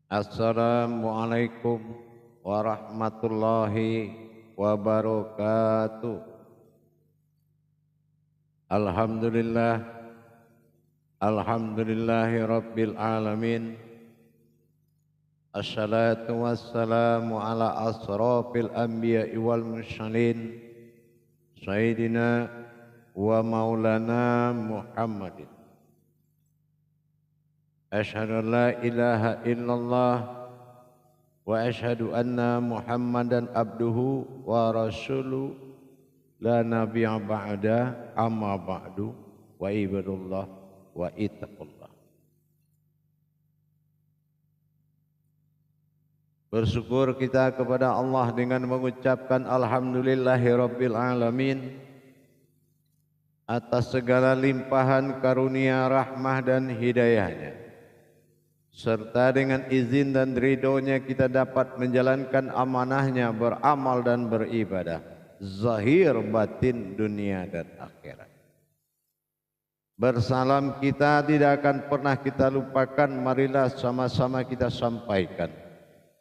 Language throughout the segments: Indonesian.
Assalamualaikum warahmatullahi wabarakatuh. Alhamdulillah, alhamdulillahi rabbil alamin. Assalatu wassalamu ala asrafil anbiya'i wal mursalin, Sayyidina wa maulana Muhammadin. Asyhadu an la ilaha illallah wa asyhadu anna Muhammadan abduhu wa rasuluh la nabiyya ba'da amma ba'du wa ibadullah wa ittaqullah. Bersyukur kita kepada Allah dengan mengucapkan alhamdulillahirabbil alamin atas segala limpahan karunia, rahmah dan hidayahnya, serta dengan izin dan ridhonya kita dapat menjalankan amanahnya, beramal dan beribadah, zahir batin dunia dan akhirat. Bersalam kita tidak akan pernah kita lupakan, marilah sama-sama kita sampaikan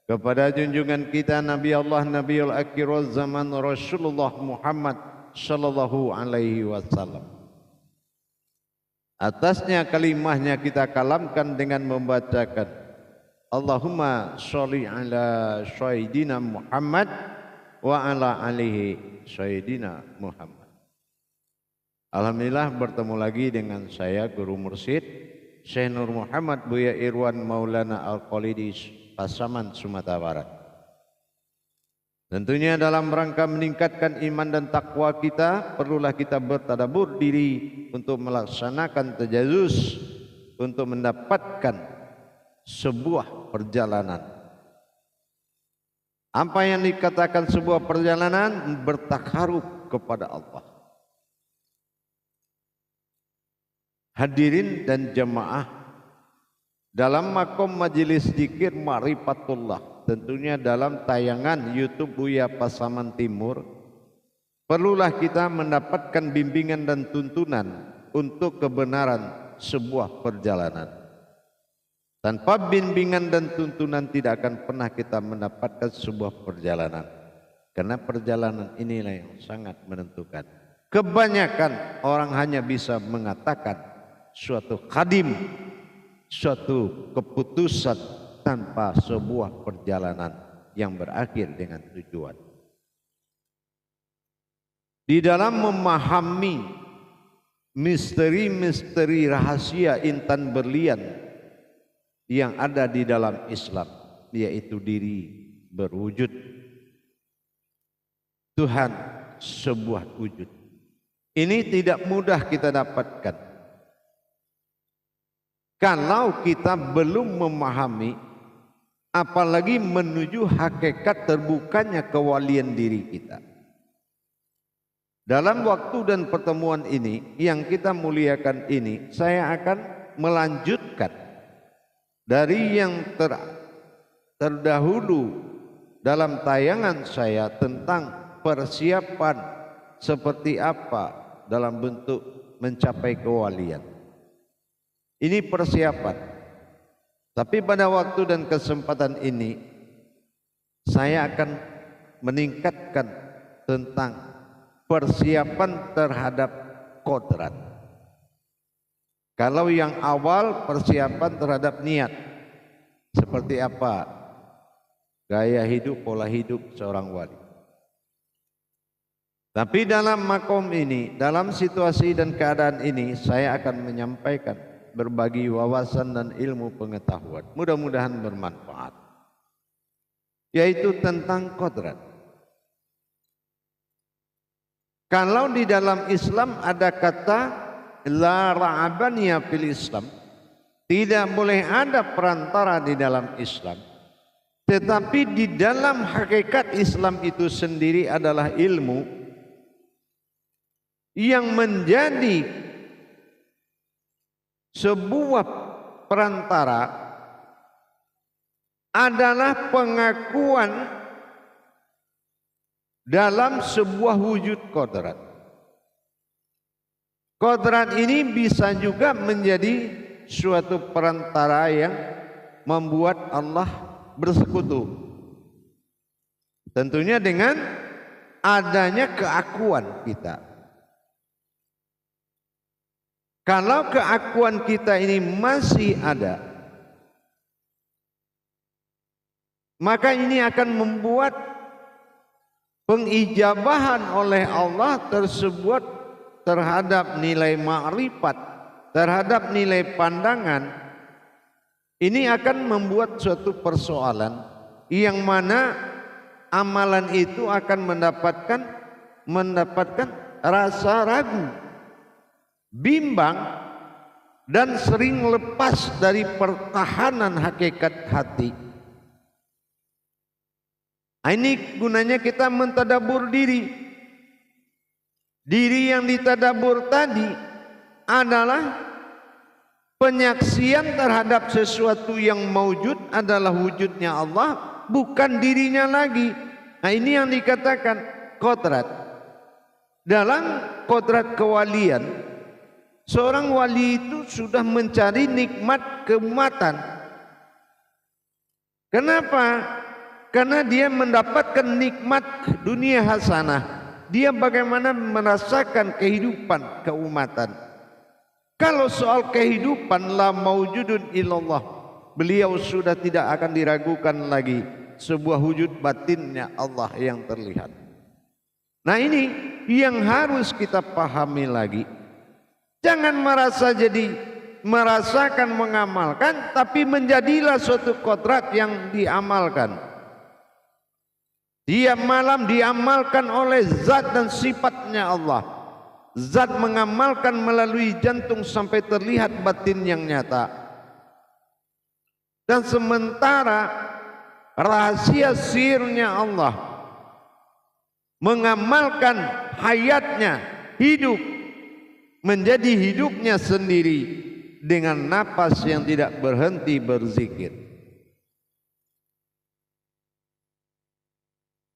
kepada junjungan kita Nabi Allah Nabiul Akhirul Zaman Rasulullah Muhammad sallallahu alaihi wasallam. Atasnya kalimahnya kita kalamkan dengan membacakan Allahumma sholli ala Sayyidina Muhammad wa ala alihi Sayyidina Muhammad. Alhamdulillah bertemu lagi dengan saya Guru Mursyid Syekh Nur Muhammad Buya Irwan Maulana Al-Qalidi Pasaman Sumatera Barat. Tentunya dalam rangka meningkatkan iman dan takwa kita, perlulah kita bertadabbur diri untuk melaksanakan tajazus, untuk mendapatkan sebuah perjalanan. Apa yang dikatakan sebuah perjalanan? Bertakarub kepada Allah. Hadirin dan jamaah, dalam makom majelis zikir Ma'rifatullah, tentunya dalam tayangan YouTube Buya Pasaman Timur, perlulah kita mendapatkan bimbingan dan tuntunan untuk kebenaran sebuah perjalanan. Tanpa bimbingan dan tuntunan tidak akan pernah kita mendapatkan sebuah perjalanan, karena perjalanan inilah yang sangat menentukan. Kebanyakan orang hanya bisa mengatakan suatu khadim, suatu keputusan, tanpa sebuah perjalanan yang berakhir dengan tujuan. Di dalam memahami misteri-misteri rahasia intan berlian yang ada di dalam Islam, yaitu diri berwujud, Tuhan sebuah wujud. Ini tidak mudah kita dapatkan kalau kita belum memahami, apalagi menuju hakikat terbukanya kewalian diri kita. Dalam waktu dan pertemuan ini yang kita muliakan ini, saya akan melanjutkan dari yang terdahulu dalam tayangan saya tentang persiapan seperti apa dalam bentuk mencapai kewalian. Ini persiapan. Tapi pada waktu dan kesempatan ini saya akan meningkatkan tentang persiapan terhadap kodrat. Kalau yang awal persiapan terhadap niat, seperti apa gaya hidup, pola hidup seorang wali. Tapi dalam makom ini, dalam situasi dan keadaan ini, saya akan menyampaikan berbagi wawasan dan ilmu pengetahuan, mudah-mudahan bermanfaat, yaitu tentang kodrat. Kalau di dalam Islam ada kata la ra'abaniyah fil Islam, tidak boleh ada perantara di dalam Islam, tetapi di dalam hakikat Islam itu sendiri adalah ilmu yang menjadi sebuah perantara, adalah pengakuan dalam sebuah wujud kodrat. Kodrat ini bisa juga menjadi suatu perantara yang membuat Allah bersekutu? Tentunya dengan adanya keakuan kita. Kalau keakuan kita ini masih ada, maka ini akan membuat pengijabahan oleh Allah tersebut terhadap nilai ma'rifat, terhadap nilai pandangan. Ini akan membuat suatu persoalan yang mana amalan itu akan mendapatkan rasa ragu, bimbang, dan sering lepas dari pertahanan hakikat hati. Ini gunanya kita mentadabur diri. Diri yang ditadabur tadi adalah penyaksian terhadap sesuatu yang maujud adalah wujudnya Allah, bukan dirinya lagi. Nah, ini yang dikatakan kodrat. Dalam kodrat kewalian, seorang wali itu sudah mencari nikmat keumatan. Kenapa? Karena dia mendapatkan nikmat dunia hasanah. Dia bagaimana merasakan kehidupan keumatan. Kalau soal kehidupan la maujudun illallah, beliau sudah tidak akan diragukan lagi sebuah wujud batinnya Allah yang terlihat. Nah, ini yang harus kita pahami lagi. Jangan merasakan mengamalkan, tapi menjadilah suatu kodrat yang diamalkan. Tiap malam diamalkan oleh zat dan sifatnya Allah. Zat mengamalkan melalui jantung sampai terlihat batin yang nyata. Dan sementara rahasia sirnya Allah mengamalkan hayatnya, hidup menjadi hidupnya sendiri dengan napas yang tidak berhenti berzikir.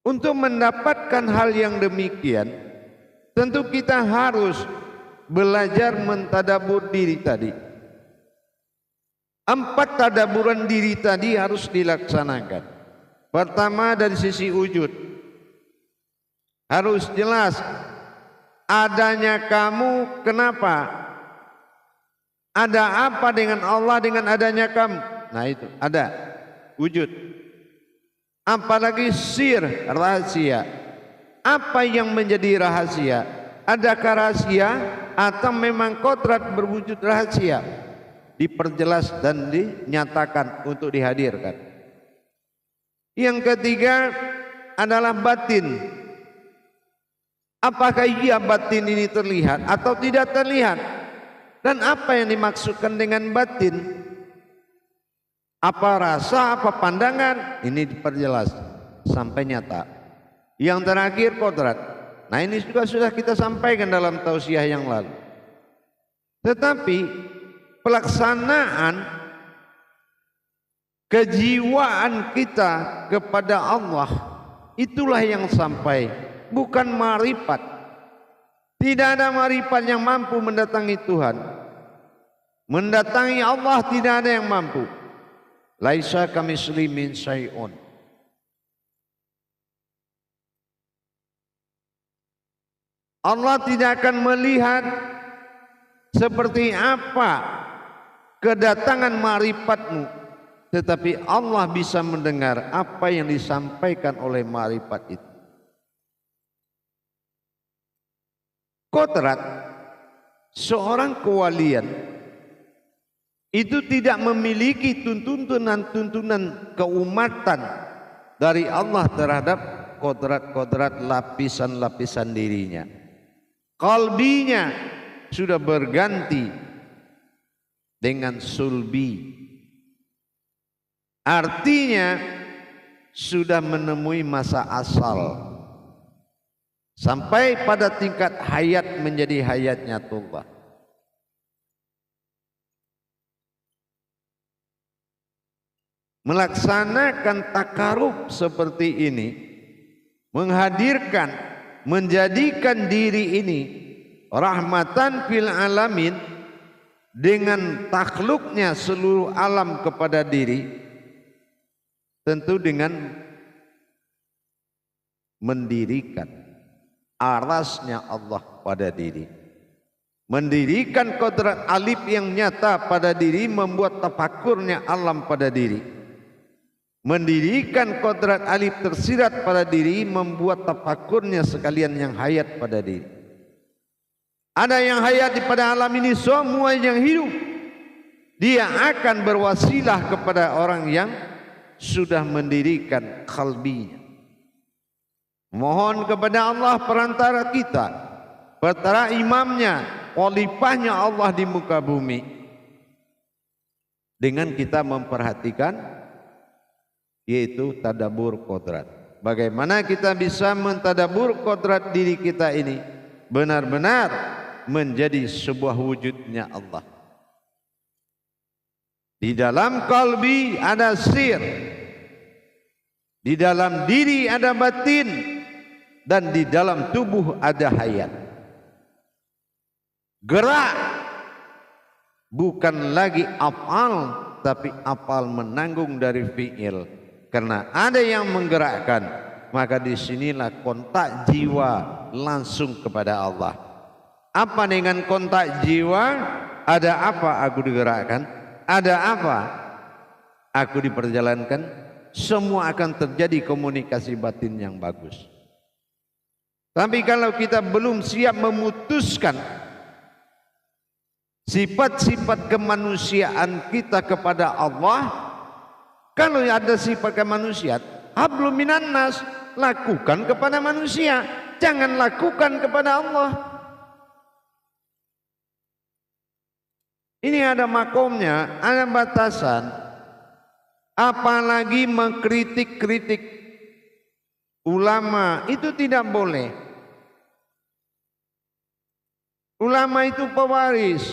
Untuk mendapatkan hal yang demikian, tentu kita harus belajar mentadabur diri tadi. 4 tadaburan diri tadi harus dilaksanakan. Pertama, dari sisi wujud, harus jelas adanya kamu. Kenapa? Ada apa dengan Allah dengan adanya kamu? Nah, itu ada wujud. Apalagi sir, rahasia. Apa yang menjadi rahasia? Adakah rahasia atau memang kodrat berwujud rahasia? Diperjelas dan dinyatakan untuk dihadirkan. Yang ketiga adalah batin. Apakah iya batin ini terlihat atau tidak terlihat? Dan apa yang dimaksudkan dengan batin? Apa rasa, apa pandangan? Ini diperjelas sampai nyata. Yang terakhir kodrat. Nah, ini juga sudah kita sampaikan dalam tausiah yang lalu. Tetapi pelaksanaan kejiwaan kita kepada Allah, itulah yang sampai, bukan marifat. Tidak ada marifat yang mampu mendatangi Tuhan. Mendatangi Allah tidak ada yang mampu. Laisa kamitslihi min syai'un. Allah tidak akan melihat seperti apa kedatangan ma'rifatmu, tetapi Allah bisa mendengar apa yang disampaikan oleh ma'rifat itu. Kodrat seorang kewalian itu tidak memiliki tuntunan keumatan dari Allah terhadap kodrat-kodrat lapisan-lapisan dirinya. Qalbinya sudah berganti dengan sulbi. Artinya sudah menemui masa asal. Sampai pada tingkat hayat menjadi hayatnya Tuhan. Melaksanakan takarub seperti ini, menghadirkan, menjadikan diri ini rahmatan fil alamin dengan takhluknya seluruh alam kepada diri, Tentu dengan mendirikan arasnya Allah pada diri. Mendirikan kodrat alif yang nyata pada diri, membuat tafakurnya alam pada diri. Mendirikan kodrat alif tersirat pada diri, membuat tafakurnya sekalian yang hayat pada diri. Ada yang hayat pada alam ini, semua yang hidup, dia akan berwasilah kepada orang yang sudah mendirikan qalbinya. Mohon kepada Allah perantara kita, perantara imamnya, khalifahnya Allah di muka bumi, dengan kita memperhatikan, yaitu tadabbur kodrat. Bagaimana kita bisa mentadabbur kodrat diri kita ini benar-benar menjadi sebuah wujudnya Allah. Di dalam kalbi ada sir, di dalam diri ada batin, dan di dalam tubuh ada hayat. Gerak bukan lagi afal, tapi afal menanggung dari fi'il. Karena ada yang menggerakkan, maka disinilah kontak jiwa langsung kepada Allah. Apa dengan kontak jiwa? Ada apa aku digerakkan? Ada apa aku diperjalankan? Semua akan terjadi komunikasi batin yang bagus. Tapi kalau kita belum siap memutuskan sifat-sifat kemanusiaan kita kepada Allah, kalau ada sifat kemanusiaan, hablum minan nas, lakukan kepada manusia, jangan lakukan kepada Allah. Ini ada makomnya, ada batasan. Apalagi mengkritik-kritik ulama, itu tidak boleh. Ulama itu pewaris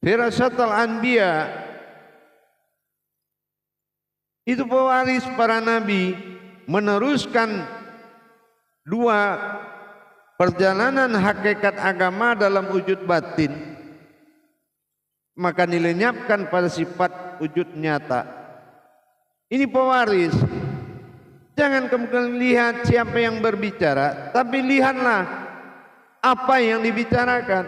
firasatul anbiya, itu pewaris para nabi, meneruskan dua perjalanan hakikat agama dalam wujud batin. Maka dilenyapkan pada sifat wujud nyata. Ini pewaris. Jangan kemudian lihat siapa yang berbicara, tapi lihatlah apa yang dibicarakan.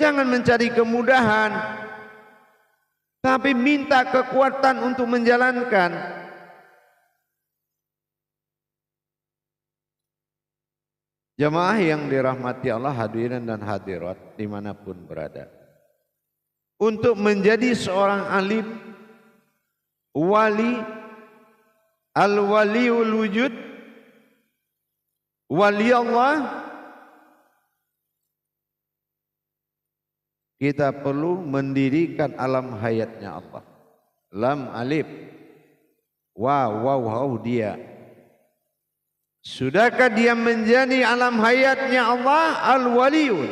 Jangan mencari kemudahan, tapi minta kekuatan untuk menjalankan. Jamaah yang dirahmati Allah, hadirin dan hadirat dimanapun berada, untuk menjadi seorang alim, wali, al-waliul wujud, wali Allah, kita perlu mendirikan alam hayatnya Allah. Lam alif, waw dia. Sudahkah dia menjadi alam hayatnya Allah, al-waliyun?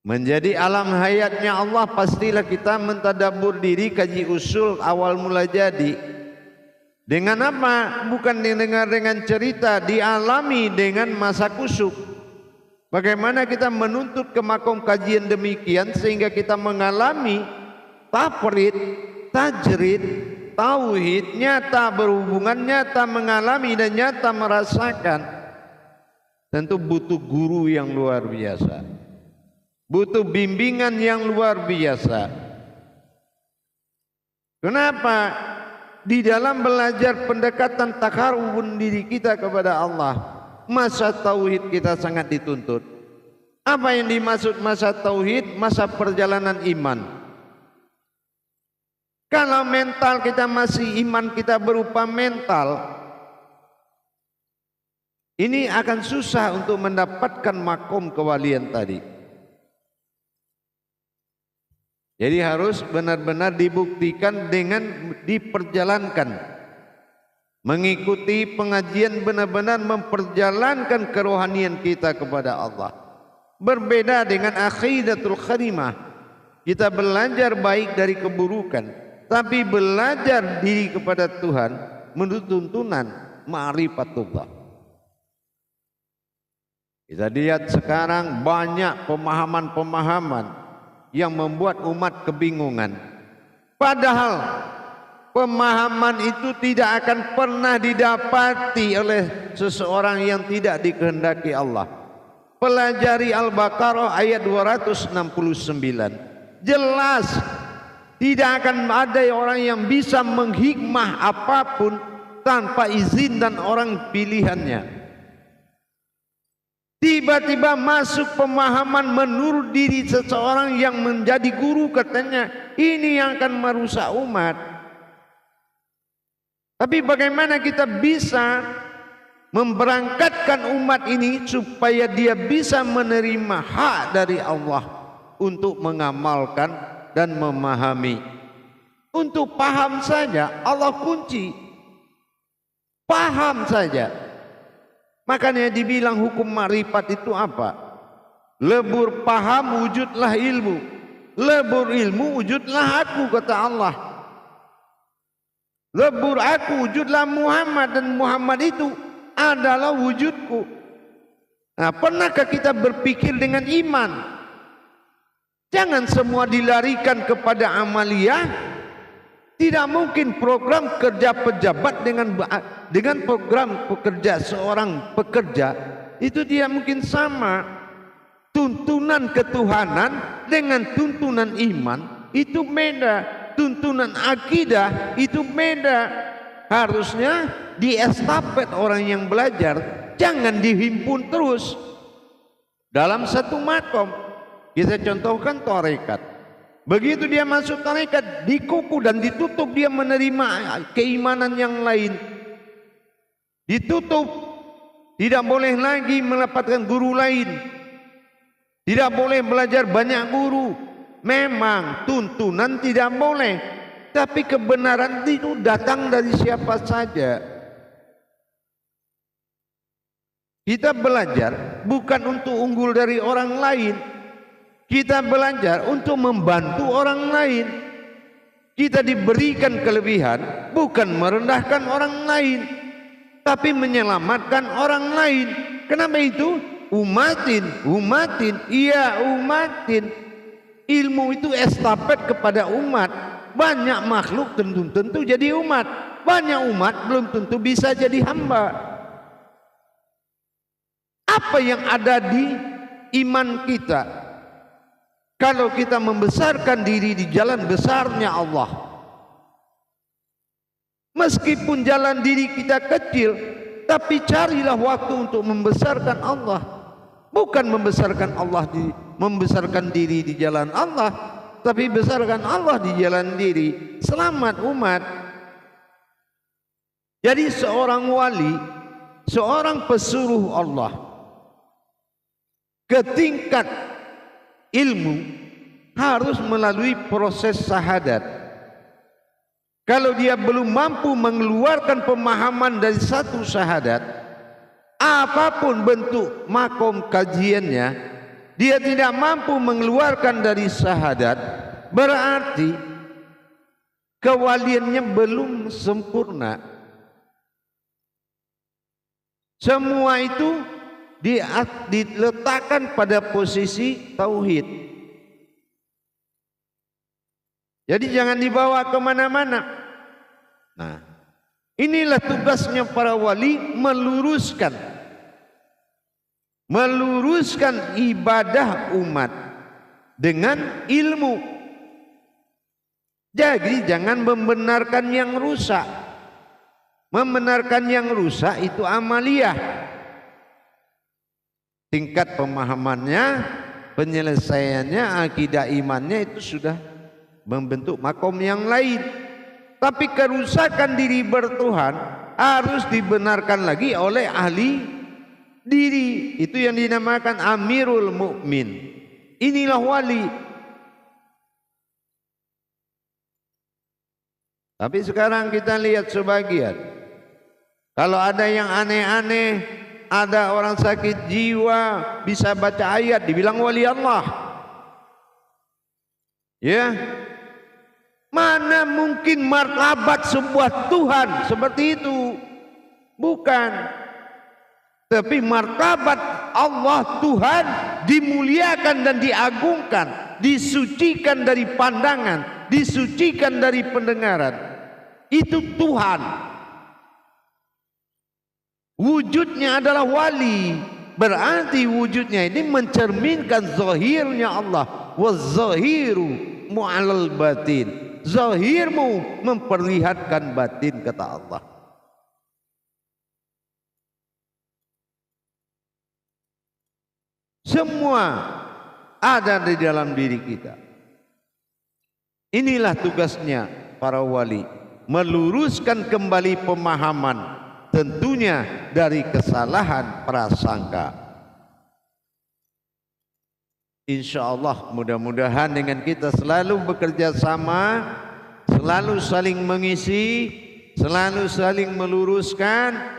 Menjadi alam hayatnya Allah, pastilah kita mentadabbur diri, kaji usul awal mula jadi. Dengan apa? Bukan dengar dengan cerita, dialami dengan masa kusuk. Bagaimana kita menuntut ke makom kajian demikian sehingga kita mengalami tafrid, tajrid, tauhid nyata, berhubungan nyata, mengalami dan nyata merasakan. Tentu butuh guru yang luar biasa, butuh bimbingan yang luar biasa. Kenapa? Di dalam belajar pendekatan takarubun diri kita kepada Allah, masa tauhid kita sangat dituntut. Apa yang dimaksud masa tauhid? Masa perjalanan iman. Kalau mental kita masih, iman kita berupa mental, ini akan susah untuk mendapatkan makom kewalian tadi. Jadi harus benar-benar dibuktikan dengan diperjalankan. Mengikuti pengajian benar-benar memperjalankan kerohanian kita kepada Allah. Berbeda dengan akhidatul kharimah. Kita belajar baik dari keburukan, tapi belajar diri kepada Tuhan menurut tuntunan ma'rifatullah. Kita lihat sekarang banyak pemahaman-pemahaman yang membuat umat kebingungan. Padahal pemahaman itu tidak akan pernah didapati oleh seseorang yang tidak dikehendaki Allah. Pelajari Al-Baqarah ayat 269. Jelas tidak akan ada orang yang bisa menghikmah apapun tanpa izin dan orang pilihannya. Tiba-tiba masuk pemahaman menurut diri seseorang yang menjadi guru, katanya ini yang akan merusak umat. Tapi bagaimana kita bisa memberangkatkan umat ini supaya dia bisa menerima hak dari Allah untuk mengamalkan dan memahami? Untuk paham saja Allah kunci. Paham saja. Makanya dibilang hukum makrifat itu apa? Lebur paham wujudlah ilmu. Lebur ilmu wujudlah aku, kata Allah. Lebur aku wujudlah Muhammad, dan Muhammad itu adalah wujudku. Nah, pernahkah kita berpikir dengan iman? Jangan semua dilarikan kepada amaliyah. Tidak mungkin program kerja pejabat dengan program pekerja seorang pekerja itu tidak mungkin sama. Tuntunan ketuhanan dengan tuntunan iman itu beda. Tuntunan akidah itu beda. Harusnya diestafet orang yang belajar, jangan dihimpun terus dalam satu makom. Kita contohkan tarekat. Begitu dia masuk tarekat, dikuku dan ditutup dia menerima keimanan yang lain. Ditutup, tidak boleh lagi mendapatkan guru lain. Tidak boleh belajar banyak guru. Memang tuntunan tidak boleh, tapi kebenaran itu datang dari siapa saja. Kita belajar bukan untuk unggul dari orang lain. Kita belajar untuk membantu orang lain. Kita diberikan kelebihan bukan merendahkan orang lain, tapi menyelamatkan orang lain. Kenapa itu? Umatin. Iya, umatin. Ilmu itu estafet kepada umat. Banyak makhluk tentu jadi umat. Banyak umat belum tentu bisa jadi hamba. Apa yang ada di iman kita? Kalau kita membesarkan diri di jalan besarnya Allah, meskipun jalan diri kita kecil, tapi carilah waktu untuk membesarkan Allah. Bukan membesarkan diri di jalan Allah, tapi besarkan Allah di jalan diri. Selamat umat. Jadi seorang wali, seorang pesuruh Allah ke tingkat ilmu harus melalui proses syahadat. Kalau dia belum mampu mengeluarkan pemahaman dari satu syahadat, apapun bentuk makom kajiannya, dia tidak mampu mengeluarkan dari syahadat, berarti kewaliannya belum sempurna. Semua itu diletakkan pada posisi tauhid. Jadi jangan dibawa kemana-mana. Nah, inilah tugasnya para wali, meluruskan ibadah umat dengan ilmu. Jadi jangan membenarkan yang rusak. Membenarkan yang rusak itu amaliyah. Tingkat pemahamannya, penyelesaiannya, akidah imannya itu sudah membentuk makom yang lain. Tapi kerusakan diri bertuhan harus dibenarkan lagi oleh ahli diri. Itu yang dinamakan Amirul Mukmin. Inilah wali. Tapi sekarang kita lihat sebagian. Kalau ada yang aneh-aneh, ada orang sakit jiwa bisa baca ayat dibilang wali Allah. Ya. Mana mungkin martabat sebuah Tuhan seperti itu? Bukan. Tapi martabat Allah Tuhan dimuliakan dan diagungkan, disucikan dari pandangan, disucikan dari pendengaran. Itu Tuhan. Wujudnya adalah wali, berarti wujudnya ini mencerminkan zahirnya Allah. Waz-zahiru mu'alal batin, zahirmu memperlihatkan batin, kata Allah. Semua ada di dalam diri kita. Inilah tugasnya para wali, meluruskan kembali pemahaman, tentunya dari kesalahan prasangka. Insya Allah mudah-mudahan dengan kita selalu bekerja sama, selalu saling mengisi, selalu saling meluruskan.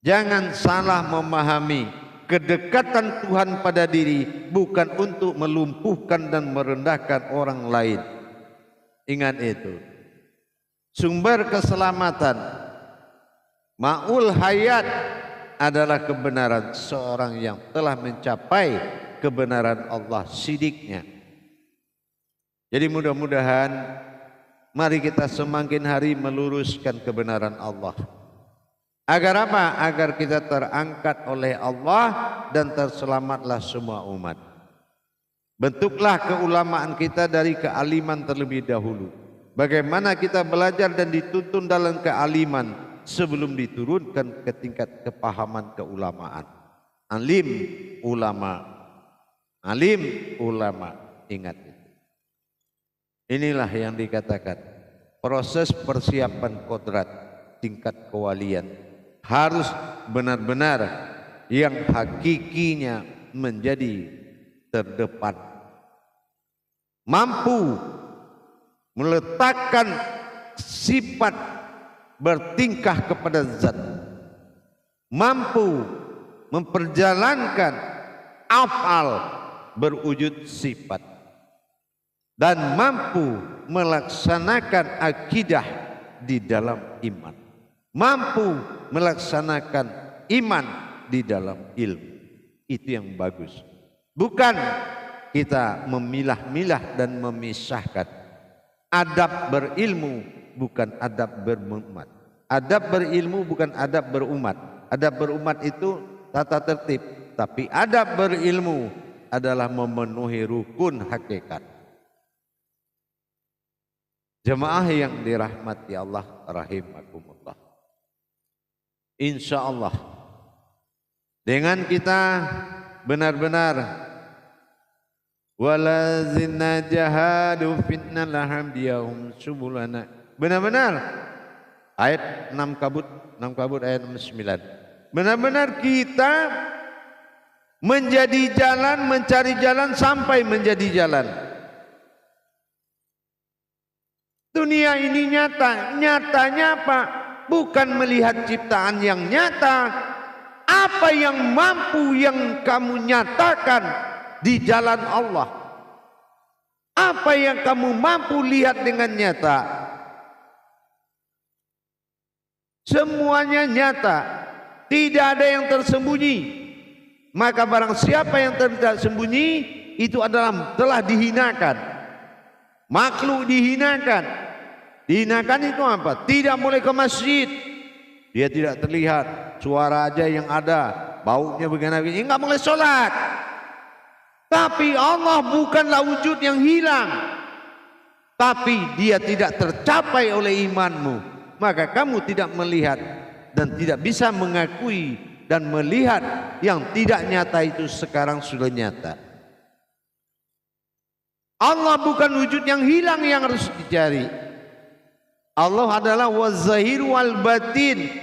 Jangan salah memahami, kedekatan Tuhan pada diri bukan untuk melumpuhkan dan merendahkan orang lain. Ingat itu. Sumber keselamatan, ma'ul hayat, adalah kebenaran seorang yang telah mencapai kebenaran Allah, sidiknya. Jadi mudah-mudahan mari kita semakin hari meluruskan kebenaran Allah. Agar apa? Agar kita terangkat oleh Allah dan terselamatlah semua umat. Bentuklah keulamaan kita dari kealiman terlebih dahulu. Bagaimana kita belajar dan dituntun dalam kealiman sebelum diturunkan ke tingkat kepahaman keulamaan. Alim ulama, alim ulama, ingat itu. Inilah yang dikatakan proses persiapan kodrat tingkat kewalian harus benar-benar yang hakikinya menjadi terdepan, mampu meletakkan sifat bertingkah kepada zat, mampu memperjalankan afal berwujud sifat, dan mampu melaksanakan akidah di dalam iman, mampu melaksanakan iman di dalam ilmu. Itu yang bagus. Bukan kita memilah-milah dan memisahkan. Adab berilmu bukan adab berumat. Adab berilmu bukan adab berumat. Adab berumat itu tata tertib, tapi adab berilmu adalah memenuhi rukun hakikat. Jemaah yang dirahmati Allah rahimakumullah. Insya Allah dengan kita benar-benar walazina jahadu fitna lahamdiyahum subulana, benar-benar ayat 6 kabut ayat 9, benar-benar kita menjadi jalan, mencari jalan sampai menjadi jalan. Dunia ini nyata, nyatanya apa? Bukan melihat ciptaan yang nyata, apa yang mampu yang kamu nyatakan di jalan Allah, apa yang kamu mampu lihat dengan nyata. Semuanya nyata, tidak ada yang tersembunyi. Maka barang siapa yang tidak sembunyi, itu adalah telah dihinakan. Makhluk dihinakan. Dihinakan itu apa? Tidak boleh ke masjid, dia tidak terlihat, suara aja yang ada, baunya begini-begini, enggak boleh sholat. Tapi Allah bukanlah wujud yang hilang, tapi dia tidak tercapai oleh imanmu, maka kamu tidak melihat dan tidak bisa mengakui dan melihat yang tidak nyata itu sekarang sudah nyata. Allah bukan wujud yang hilang yang harus dicari. Allah adalah waz-zahir wal batin.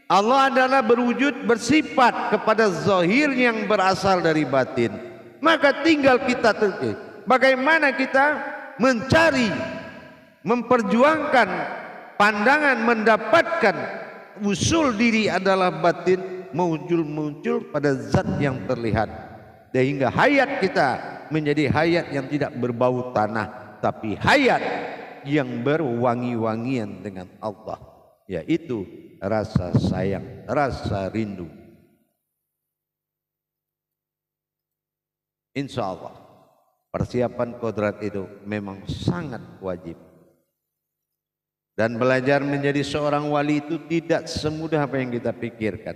Allah adalah berwujud, bersifat kepada zahir yang berasal dari batin. Maka tinggal kita bagaimana kita mencari, memperjuangkan pandangan, mendapatkan usul diri adalah batin, muncul pada zat yang terlihat, sehingga hayat kita menjadi hayat yang tidak berbau tanah, tapi hayat yang berwangi-wangian dengan Allah, yaitu rasa sayang, rasa rindu. Insya Allah persiapan kodrat itu memang sangat wajib. Dan belajar menjadi seorang wali itu tidak semudah apa yang kita pikirkan.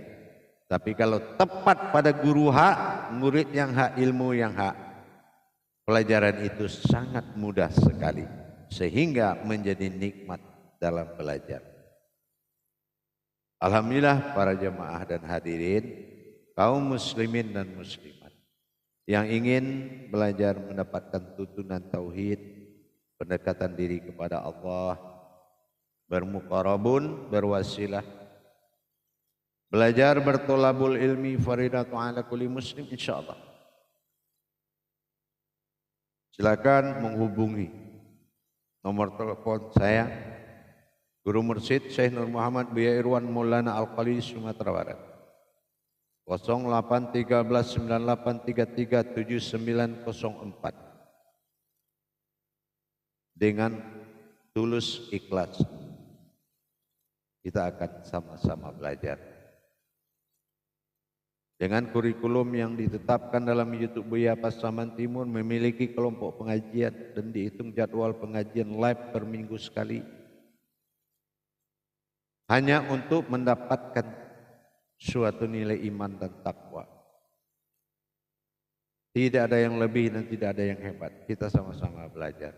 Tapi kalau tepat pada guru hak, murid yang hak, ilmu yang hak, pelajaran itu sangat mudah sekali. Sehingga menjadi nikmat dalam belajar. Alhamdulillah para jemaah dan hadirin, kaum muslimin dan muslimat yang ingin belajar mendapatkan tuntunan tauhid, pendekatan diri kepada Allah, bermuqarabun, berwasilah, belajar bertolabul ilmi faridatu ala kulli muslim insyaallah. Silakan menghubungi nomor telepon saya, Guru Mursyid Syekh Nur Muhammad Buya Irwan Maulana Al-Qalili Sumatera Barat. 081398337904 dengan tulus ikhlas kita akan sama-sama belajar dengan kurikulum yang ditetapkan dalam YouTube Buya Pasaman Timur, memiliki kelompok pengajian dan dihitung jadwal pengajian live per minggu sekali hanya untuk mendapatkan suatu nilai iman dan takwa. Tidak ada yang lebih dan tidak ada yang hebat. Kita sama-sama belajar.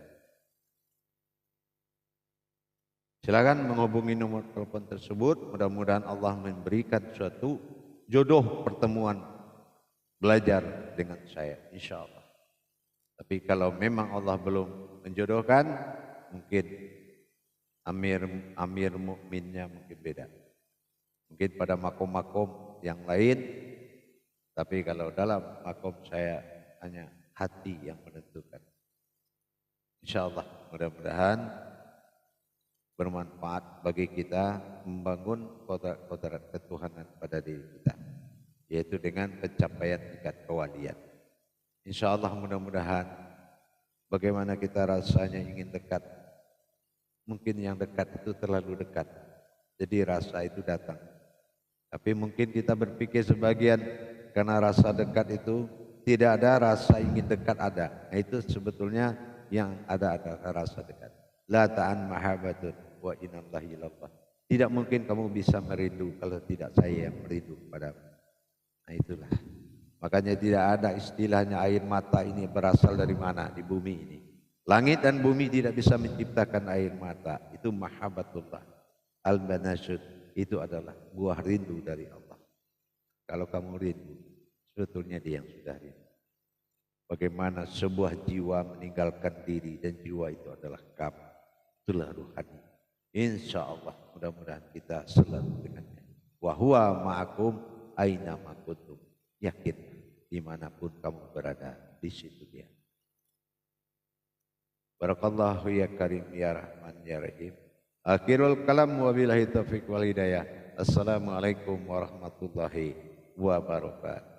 Silakan menghubungi nomor telepon tersebut. Mudah-mudahan Allah memberikan suatu jodoh pertemuan belajar dengan saya, insya Allah. Tapi kalau memang Allah belum menjodohkan, mungkin amir mukminnya mungkin beda. Mungkin pada makom-makom yang lain, tapi kalau dalam makom saya hanya hati yang menentukan. Insya Allah mudah-mudahan bermanfaat bagi kita membangun kodrat ketuhanan pada diri kita, yaitu dengan pencapaian tingkat kewalian. Insya Allah mudah-mudahan bagaimana kita rasanya ingin dekat, mungkin yang dekat itu terlalu dekat, jadi rasa itu datang. Tapi mungkin kita berpikir sebagian karena rasa dekat itu tidak ada, rasa ingin dekat ada. Nah, itu sebetulnya yang ada adalah rasa dekat. La ta'an mahabbatun wa inallahi ilallah. Tidak mungkin kamu bisa merindu kalau tidak saya yang merindu kepadamu. Nah itulah. Makanya tidak ada istilahnya air mata ini berasal dari mana di bumi ini. Langit dan bumi tidak bisa menciptakan air mata. Itu mahabbatullah. Al-banasud. Itu adalah buah rindu dari Allah. Kalau kamu rindu, sebetulnya dia yang sudah rindu. Bagaimana sebuah jiwa meninggalkan diri dan jiwa itu adalah kamu. Itulah ruhani. Insya Allah mudah-mudahan kita selalu dengannya. Wa huwa ma'akum aina ma kuntum. Yakin dimanapun kamu berada, di situ dia. Barakallahu ya karim ya rahman ya rahim. Akhirul kalam wabillahi taufiq wal hidayah. Assalamualaikum warahmatullahi wabarakatuh.